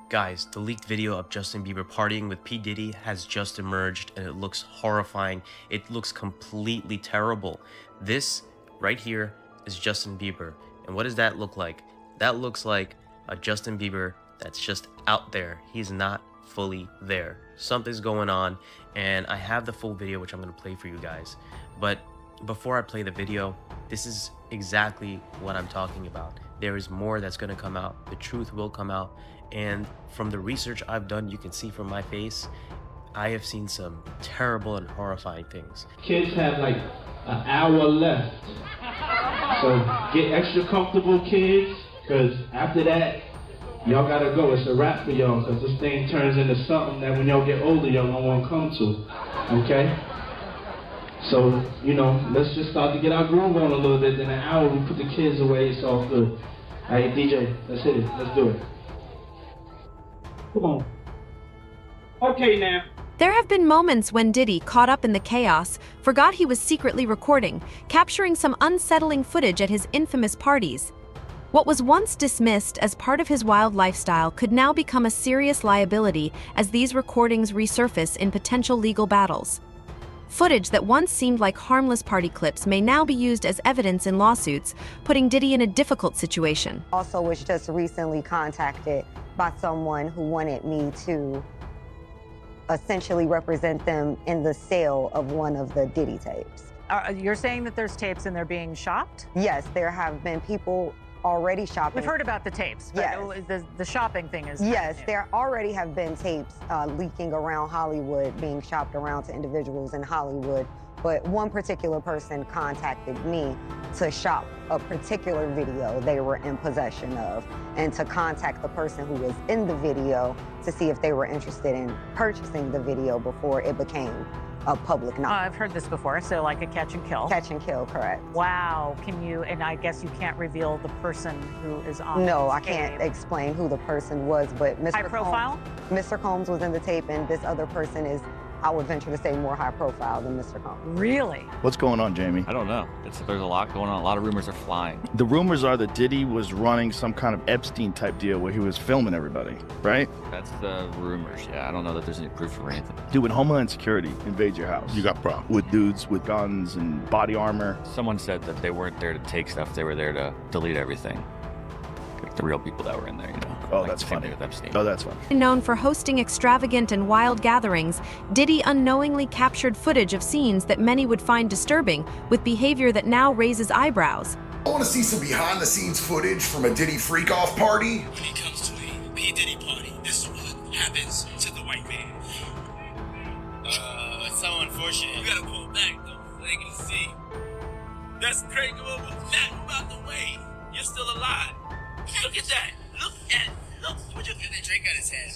Guys, the leaked video of Justin Bieber partying with P. Diddy has just emerged and it looks horrifying. It looks completely terrible. This right here is Justin Bieber. And what does that look like? That looks like a Justin Bieber that's just out there. He's not fully there. Something's going on, and I have the full video which I'm going to play for you guys. But before I play the video, this is exactly what I'm talking about. There is more that's going to come out. The truth will come out. And from the research I've done, you can see from my face, I have seen some terrible and horrifying things. Kids have like an hour left. So get extra comfortable, kids, because after that, y'all gotta go. It's a wrap for y'all, because this thing turns into something that when y'all get older, y'all don't want to come to, okay? So, you know, let's just start to get our groove on a little bit. In an hour, we put the kids away, it's all good. Hey, DJ, let's hit it. Let's do it. Come on. Okay, now. There have been moments when Diddy, caught up in the chaos, forgot he was secretly recording, capturing some unsettling footage at his infamous parties. What was once dismissed as part of his wild lifestyle could now become a serious liability as these recordings resurface in potential legal battles. Footage that once seemed like harmless party clips may now be used as evidence in lawsuits, putting Diddy in a difficult situation. Also was just recently contacted by someone who wanted me to essentially represent them in the sale of one of the Diddy tapes. You're saying that there's tapes and they're being shopped? Yes, there have been people already shopping. We've heard about the tapes, but yes. The shopping thing is... Yes, there already have been tapes leaking around Hollywood, being shopped around to individuals in Hollywood, but one particular person contacted me to shop a particular video they were in possession of, and to contact the person who was in the video to see if they were interested in purchasing the video before it became a public knowledge. I've heard this before, so like a catch and kill. Catch and kill, correct. Wow, can you, and I guess you can't reveal the person who is on No, this I can't tape. explain who the person was, but High profile? Mr. Combs was in the tape, and this other person is, I would venture to say, more high profile than Mr. Combs. Really? What's going on, Jamie? I don't know. There's a lot going on. A lot of rumors are flying. The rumors are that Diddy was running some kind of Epstein type deal where he was filming everybody, right? That's the rumors. Yeah, I don't know that there's any proof or anything. Dude, when Homeland Security invades your house, You got problems. with dudes with guns and body armor. Someone said that they weren't there to take stuff. They were there to delete everything. Like the real people that were in there, you know. Oh, Like that's the same funny. thing with Epstein. Oh, that's funny. Known for hosting extravagant and wild gatherings, Diddy unknowingly captured footage of scenes that many would find disturbing, with behavior that now raises eyebrows. I want to see some behind-the-scenes footage from a Diddy freak-off party. When it comes to a P. Diddy party, this is what happens to the white man. It's so unfortunate. You gotta pull back, though, so they can see. That's crazy. Move out the way. You're still alive. Look at that. Look what you got that Drake got his hand.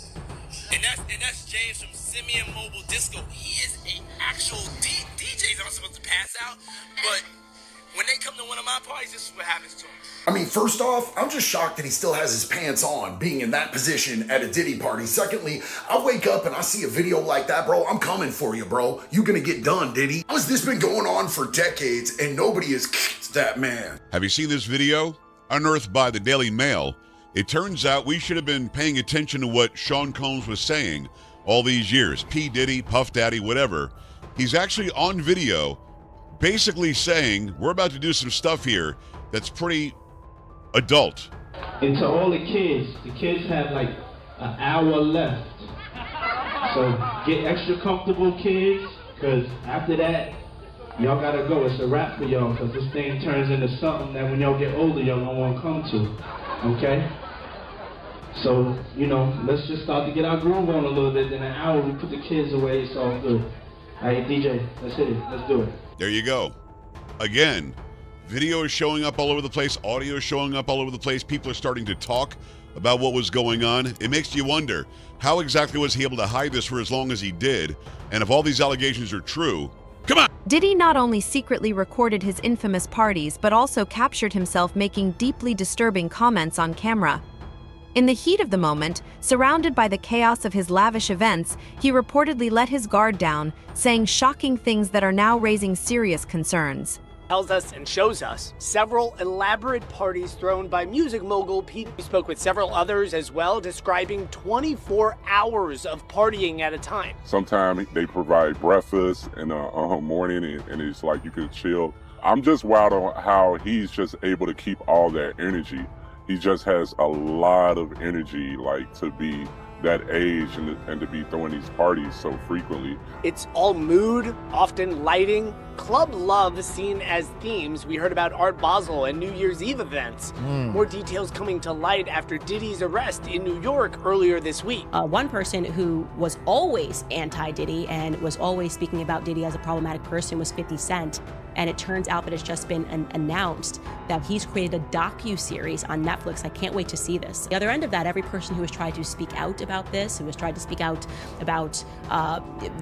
And that's James from Simeon Mobile Disco. He is an actual DJ. I'm supposed to pass out, but when they come to one of my parties, this is what happens to them. I mean, first off, I'm just shocked that he still has his pants on, being in that position at a Diddy party. Secondly, I wake up and I see a video like that, bro. I'm coming for you, bro. You gonna get done, Diddy. How has this been going on for decades and nobody has kicked that man? Have you seen this video? Unearthed by the Daily Mail. It turns out we should have been paying attention to what Sean Combs was saying all these years. P. Diddy, Puff Daddy, whatever. He's actually on video basically saying, we're about to do some stuff here that's pretty adult. And to all the kids have like an hour left. So get extra comfortable, kids, because after that, y'all gotta go. It's a wrap for y'all, because this thing turns into something that when y'all get older, y'all don't want to come to, okay? So, you know, let's just start to get our groove on a little bit. In an hour, we put the kids away, it's all good. Hey, DJ, let's hit it. Let's do it. There you go. Again, video is showing up all over the place. Audio is showing up all over the place. People are starting to talk about what was going on. It makes you wonder, how exactly was he able to hide this for as long as he did? And if all these allegations are true, come on! Diddy not only secretly recorded his infamous parties, but also captured himself making deeply disturbing comments on camera. In the heat of the moment, surrounded by the chaos of his lavish events, he reportedly let his guard down, saying shocking things that are now raising serious concerns. tells us and shows us several elaborate parties thrown by music mogul Pete. We spoke with several others as well, describing 24 hours of partying at a time. Sometimes they provide breakfast in the morning, and it's like you could chill. I'm just wild on how he's just able to keep all that energy. He just has a lot of energy, like, to be that age and to be throwing these parties so frequently. It's all mood, often lighting, club love seen as themes. We heard about Art Basel and New Year's Eve events. More details coming to light after Diddy's arrest in New York earlier this week. One person who was always anti-Diddy and was always speaking about Diddy as a problematic person was 50 Cent. And it turns out that it's just been announced that he's created a docu-series on Netflix. I can't wait to see this. The other end of that, every person who has tried to speak out about this, who has tried to speak out about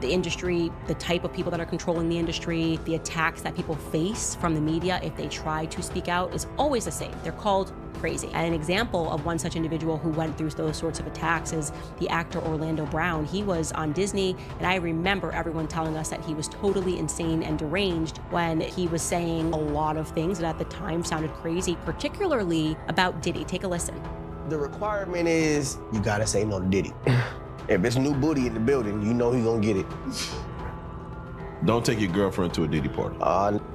the industry, the type of people that are controlling the industry, the attacks that people face from the media if they try to speak out, is always the same. They're called crazy. And an example of one such individual who went through those sorts of attacks is the actor Orlando Brown. He was on Disney, and I remember everyone telling us that he was totally insane and deranged when he was saying a lot of things that at the time sounded crazy, particularly about Diddy. Take a listen. The requirement is you gotta say no to Diddy. If it's new booty in the building, you know he's gonna get it. Don't take your girlfriend to a Diddy party.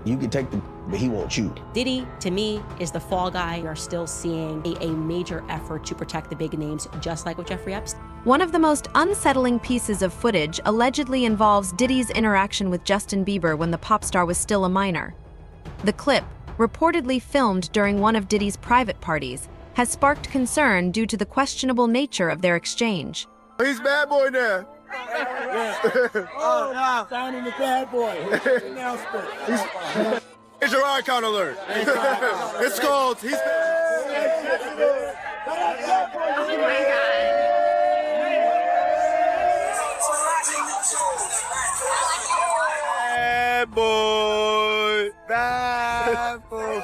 You can take but he wants you. Diddy, to me, is the fall guy. We are still seeing a major effort to protect the big names, just like with Jeffrey Epstein. One of the most unsettling pieces of footage allegedly involves Diddy's interaction with Justin Bieber when the pop star was still a minor. The clip, reportedly filmed during one of Diddy's private parties, has sparked concern due to the questionable nature of their exchange. He's bad boy now. Oh, signing the bad boy. It's your icon alert. It's called. He's. Bad boy. Bad boy.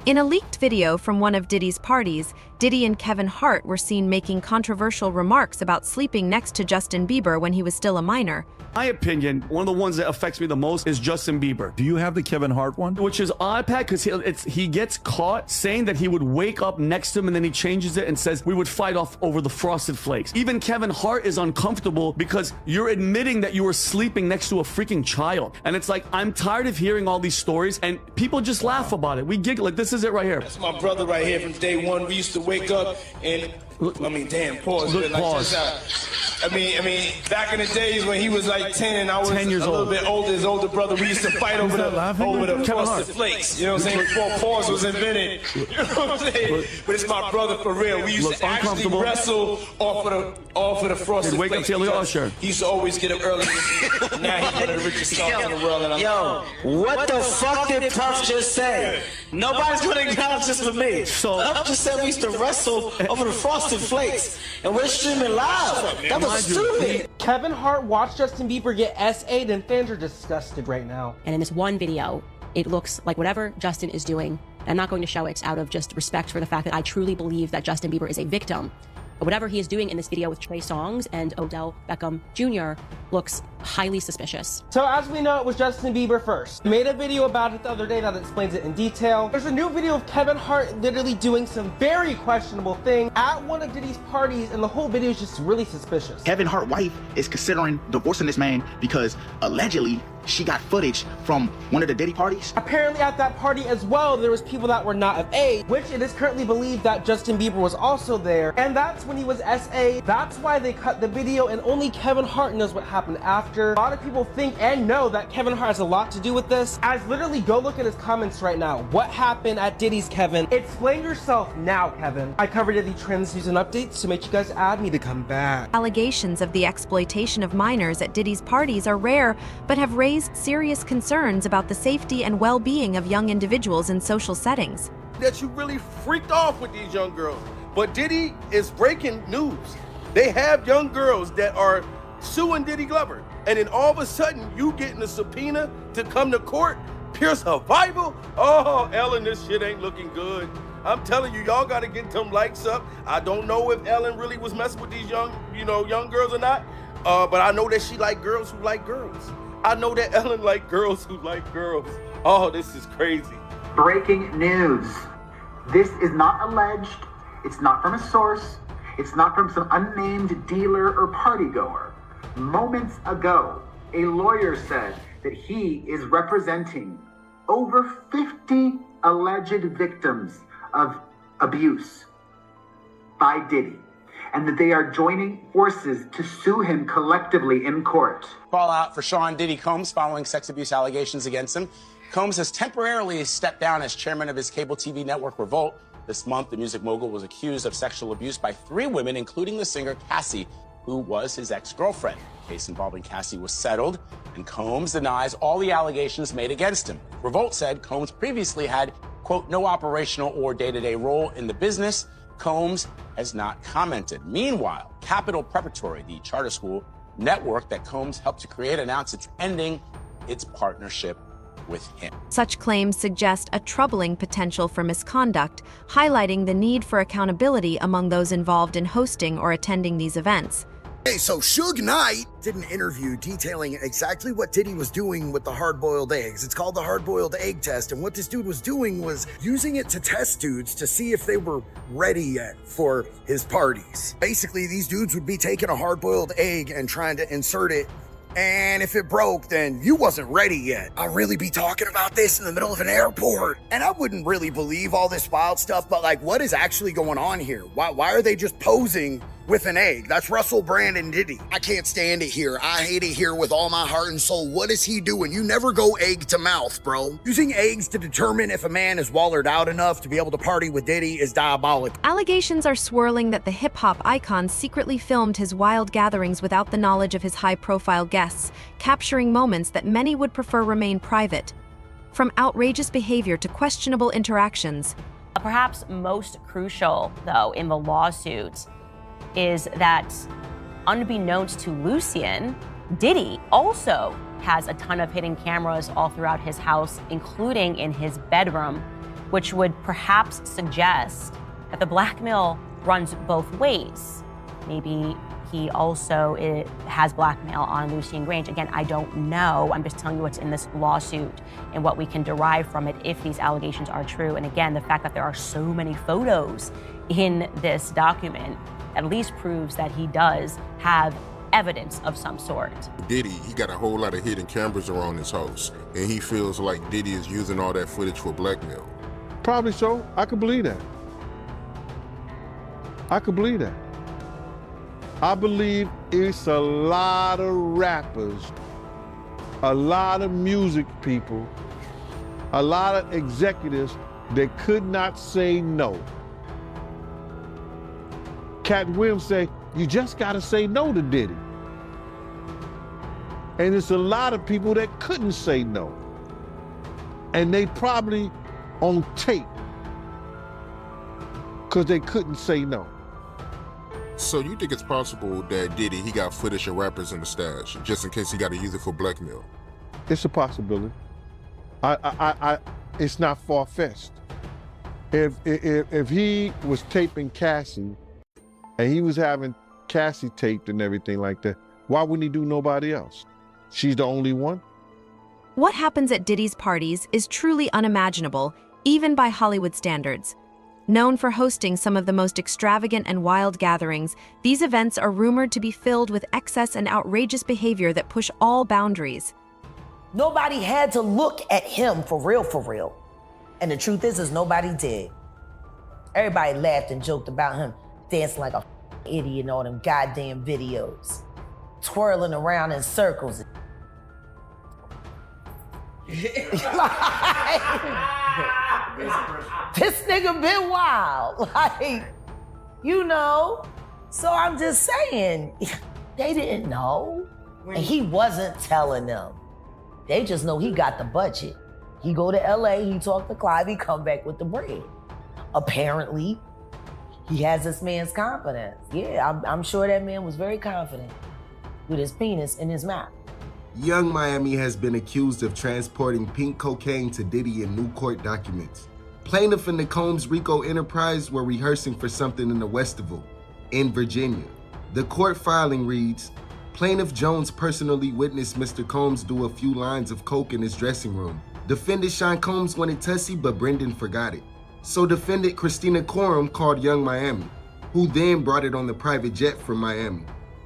In a leaked video from one of Diddy's parties, Diddy and Kevin Hart were seen making controversial remarks about sleeping next to Justin Bieber when he was still a minor. My opinion, one of the ones that affects me the most is Justin Bieber. Do you have the Kevin Hart one? Which is odd, Pat, because he gets caught saying that he would wake up next to him and then he changes it and says we would fight off over the Frosted Flakes. Even Kevin Hart is uncomfortable because you're admitting that you were sleeping next to a freaking child. And it's like, I'm tired of hearing all these stories and people just laugh about it. We giggle, like this is it right here. That's my brother right here from day one. We used to wake up and, pause. Look, pause. I mean, back in the days when he was like 10 and I was 10 years a little bit older, his older brother, we used to fight over the Frosted Flakes. You know what I'm saying? Before pause was invented. You know what I'm saying? But it's my brother for real. We used to actually wrestle off of the Frosted Wake Flakes. up, Usher. He used to always get up early. Now he's one of the richest stars in the world. And What the fuck did Puff just say? Nobody's gonna acknowledge this for me. Puff just said we used to wrestle over the Frosted Flakes, and we're streaming live. That was stupid. Kevin Hart watched Justin Bieber get SA'd, and fans are disgusted right now. And in this one video, it looks like whatever Justin is doing, I'm not going to show it out of just respect for the fact that I truly believe that Justin Bieber is a victim. But whatever he is doing in this video with Trey Songz and Odell Beckham Jr. looks highly suspicious. So as we know, it was Justin Bieber first. He made a video about it the other day that explains it in detail. There's a new video of Kevin Hart literally doing some very questionable thing at one of Diddy's parties, and the whole video is just really suspicious. Kevin Hart's wife is considering divorcing this man because allegedly she got footage from one of the Diddy parties. Apparently at that party as well, there was people that were not of age, which it is currently believed that Justin Bieber was also there. And that's when he was SA. That's why they cut the video, and only Kevin Hart knows what happened after. A lot of people think and know that Kevin Hart has a lot to do with this. As literally go look at his comments right now. What happened at Diddy's, Kevin? Explain yourself now, Kevin. I covered Diddy trends, news, and updates, so make you guys add me to come back. Allegations of the exploitation of minors at Diddy's parties are rare, but have raised serious concerns about the safety and well-being of young individuals in social settings. That you really freaked off with these young girls. But Diddy is breaking news. They have young girls that are suing Diddy Glover. And then all of a sudden, you getting a subpoena to come to court, pure survival? Oh, Ellen, this shit ain't looking good. I'm telling you, y'all gotta get them likes up. I don't know if Ellen really was messing with these young girls or not. But I know that she like girls who like girls. I know that Ellen like girls who like girls. Oh, this is crazy. Breaking news. This is not alleged. It's not from a source. It's not from some unnamed dealer or partygoer. Moments ago, a lawyer said that he is representing over 50 alleged victims of abuse by Diddy, and that they are joining forces to sue him collectively in court. Fallout for Sean Diddy Combs following sex abuse allegations against him. Combs has temporarily stepped down as chairman of his cable TV network Revolt. This month, the music mogul was accused of sexual abuse by 3 women, including the singer Cassie, who was his ex-girlfriend. The case involving Cassie was settled, and Combs denies all the allegations made against him. Revolt said Combs previously had, quote, no operational or day-to-day role in the business. Combs has not commented. Meanwhile, Capital Preparatory, the charter school network that Combs helped to create, announced it's ending its partnership with him. Such claims suggest a troubling potential for misconduct, highlighting the need for accountability among those involved in hosting or attending these events. Okay, so Suge Knight did an interview detailing exactly what Diddy was doing with the hard-boiled eggs. It's called the hard-boiled egg test, and what this dude was doing was using it to test dudes to see if they were ready yet for his parties. Basically, these dudes would be taking a hard-boiled egg and trying to insert it, and if it broke, then you wasn't ready yet. I'll really be talking about this in the middle of an airport. And I wouldn't really believe all this wild stuff, but like, what is actually going on here? Why are they just posing with an egg? That's Russell Brand and Diddy. I can't stand it here. I hate it here with all my heart and soul. What is he doing? You never go egg to mouth, bro. Using eggs to determine if a man is wallered out enough to be able to party with Diddy is diabolical. Allegations are swirling that the hip-hop icon secretly filmed his wild gatherings without the knowledge of his high-profile guests, capturing moments that many would prefer remain private. From outrageous behavior to questionable interactions. Perhaps most crucial, though, in the lawsuit is that, unbeknownst to Lucien, Diddy also has a ton of hidden cameras all throughout his house, including in his bedroom, which would perhaps suggest that the blackmail runs both ways. Maybe he also has blackmail on Lucien Grange. Again, I don't know. I'm just telling you what's in this lawsuit and what we can derive from it if these allegations are true. And again, the fact that there are so many photos in this document at least proves that he does have evidence of some sort. Diddy, he got a whole lot of hidden cameras around his house, and he feels like Diddy is using all that footage for blackmail. Probably so. I could believe that. I could believe that. I believe it's a lot of rappers, a lot of music people, a lot of executives that could not say no. Cat Williams say, you just gotta say no to Diddy. And it's a lot of people that couldn't say no. And they probably on tape because they couldn't say no. So you think it's possible that Diddy, he got footage of rappers in the stash, just in case he got to use it for blackmail? It's a possibility. It's not far-fetched. If he was taping Cassie, and he was having Cassie taped and everything like that, why wouldn't he do nobody else? She's the only one. What happens at Diddy's parties is truly unimaginable, even by Hollywood standards. Known for hosting some of the most extravagant and wild gatherings, these events are rumored to be filled with excess and outrageous behavior that push all boundaries. Nobody had to look at him for real. And the truth is nobody did. Everybody laughed and joked about him dancing like a idiot in all them goddamn videos, twirling around in circles. This nigga been wild, So I'm just saying, they didn't know, and he wasn't telling them. They just know he got the budget. He go to LA, he talk to Clive, he come back with the bread. Apparently, he has this man's confidence. Yeah, I'm sure that man was very confident with his penis in his mouth. Young Miami has been accused of transporting pink cocaine to Diddy in new court documents. Plaintiff and the Combs Rico enterprise were rehearsing for something in the Westival in Virginia. The court filing reads, Plaintiff Jones personally witnessed Mr. Combs do a few lines of coke in his dressing room. Defendant Sean Combs wanted Tussie, but Brendan forgot it. So defendant Christina Coram called Young Miami, who then brought it on the private jet from Miami.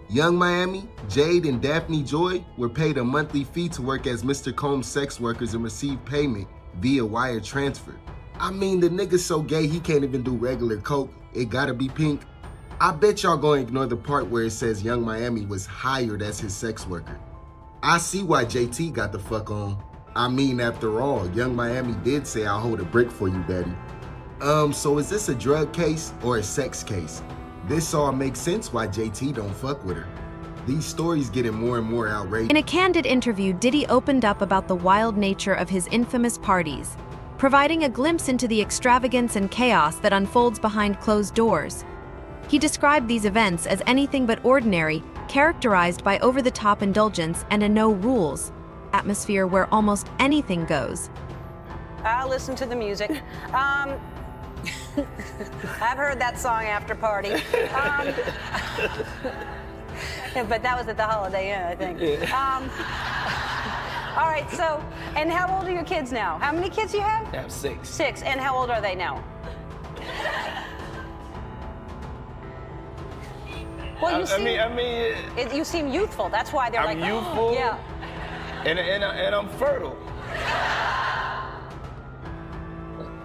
Young Miami, Jade, and Daphne Joy were paid a monthly fee to work as Mr. Combs' sex workers and receive payment via wire transfer. I mean, the nigga's so gay he can't even do regular coke. It gotta be pink. I bet y'all gonna ignore the part where it says Young Miami was hired as his sex worker. I see why JT got the fuck on. I mean, after all, Young Miami did say, "I'll hold a brick for you, daddy." So is this a drug case or a sex case? This all makes sense why JT don't fuck with her. These stories getting more and more outrageous. In a candid interview, Diddy opened up about the wild nature of his infamous parties, providing a glimpse into the extravagance and chaos that unfolds behind closed doors. He described these events as anything but ordinary, characterized by over-the-top indulgence and a no-rules atmosphere where almost anything goes. I listen to the music. I've heard that song After Party. But that was at the Holiday Inn, I think. All right, so, and how old are your kids now? How many kids do you have? I have 6. 6, and how old are they now? Well, you seem, you seem youthful. That's why they're I'm like, youthful. Oh, yeah. And I'm fertile.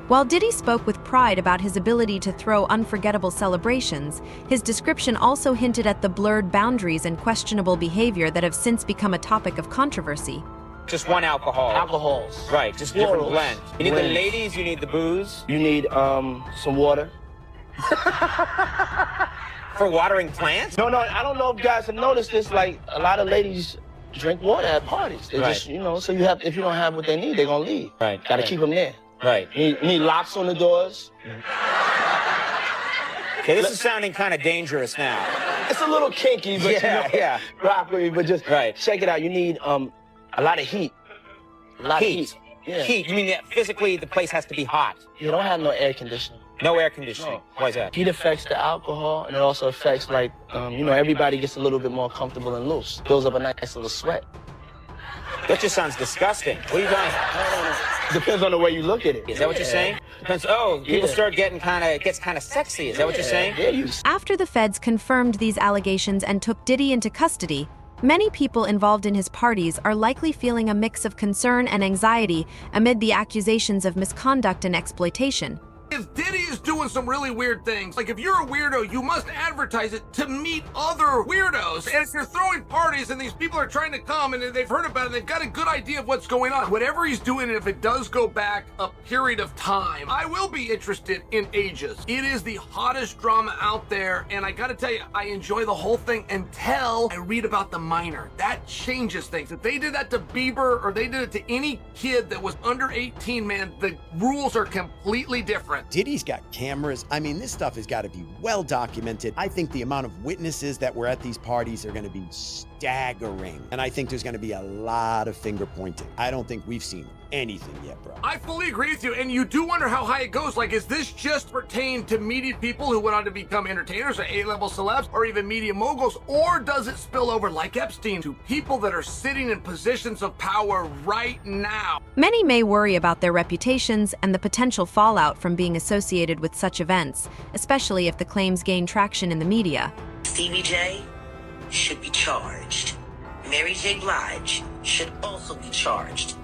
While Diddy spoke with pride about his ability to throw unforgettable celebrations, his description also hinted at the blurred boundaries and questionable behavior that have since become a topic of controversy. Just one alcohol. Alcohols. Right, just different blend. You need the ladies, you need the booze. You need some water. For watering plants? No, I don't know if you guys have noticed this, like a lot of ladies drink water at parties. They just, so you have, if you don't have what they need, they're gonna leave. Right. Gotta keep them there. Right. You need locks on the doors. Okay, this is sounding kind of dangerous now. It's a little kinky, but rock with me, but just check it out. You need a lot of heat. A lot of heat. Yeah. Heat. You mean that physically the place has to be hot? You don't have no air conditioning. No air conditioning. Why is that? Heat affects the alcohol, and it also affects, like, everybody gets a little bit more comfortable and loose. Builds up a nice little sweat. That just sounds disgusting. What are you talking about? Depends on the way you look at it. Is that what you're saying? Depends. Oh, people start getting it gets kind of sexy. Is that what you're saying? After the feds confirmed these allegations and took Diddy into custody, many people involved in his parties are likely feeling a mix of concern and anxiety amid the accusations of misconduct and exploitation. If Diddy is doing some really weird things, like if you're a weirdo, you must advertise it to meet other weirdos. And if you're throwing parties and these people are trying to come and they've heard about it, they've got a good idea of what's going on. Whatever he's doing, if it does go back a period of time, I will be interested in Aegis. It is the hottest drama out there, and I gotta tell you, I enjoy the whole thing until I read about the minor. That changes things. If they did that to Bieber or they did it to any kid that was under 18, man, the rules are completely different. Diddy's got cameras. I mean, this stuff has got to be well documented. I think the amount of witnesses that were at these parties are going to be staggering. And I think there's going to be a lot of finger pointing. I don't think we've seen anything yet, bro. I fully agree with you, and you do wonder how high it goes. Like, is this just pertain to media people who went on to become entertainers or A-level celebs or even media moguls, or does it spill over, like Epstein, to people that are sitting in positions of power right now? Many may worry about their reputations and the potential fallout from being associated with such events, especially if the claims gain traction in the media. Stevie J should be charged. Mary J. Blige should also be charged.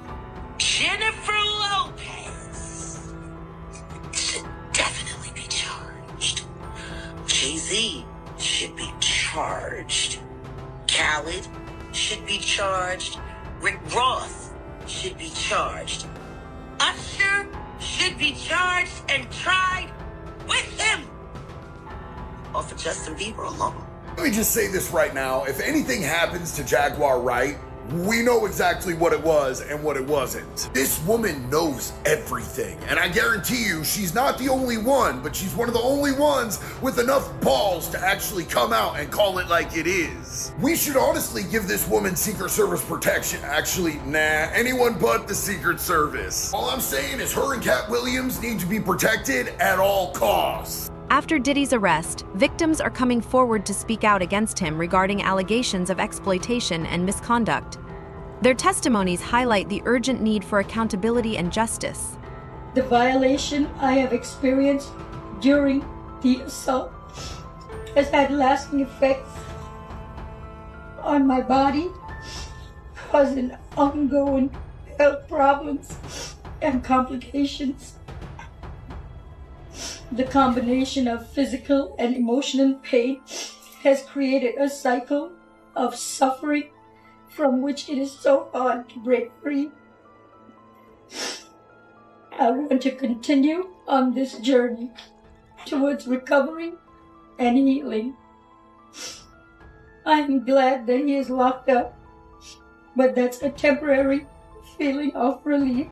Jennifer Lopez should definitely be charged. Jay-Z should be charged. Khaled should be charged. Rick Ross should be charged. Usher should be charged and tried with him. Or for Justin Bieber alone. Let me just say this right now. If anything happens to Jaguar Wright, we know exactly what it was and what it wasn't. This woman knows everything. And I guarantee you, she's not the only one, but she's one of the only ones with enough balls to actually come out and call it like it is. We should honestly give this woman Secret Service protection. Actually, nah, anyone but the Secret Service. All I'm saying is her and Cat Williams need to be protected at all costs. After Diddy's arrest, victims are coming forward to speak out against him regarding allegations of exploitation and misconduct. Their testimonies highlight the urgent need for accountability and justice. The violation I have experienced during the assault has had lasting effects on my body, causing ongoing health problems and complications. The combination of physical and emotional pain has created a cycle of suffering from which it is so hard to break free. I want to continue on this journey towards recovery and healing. I am glad that he is locked up, but that's a temporary feeling of relief.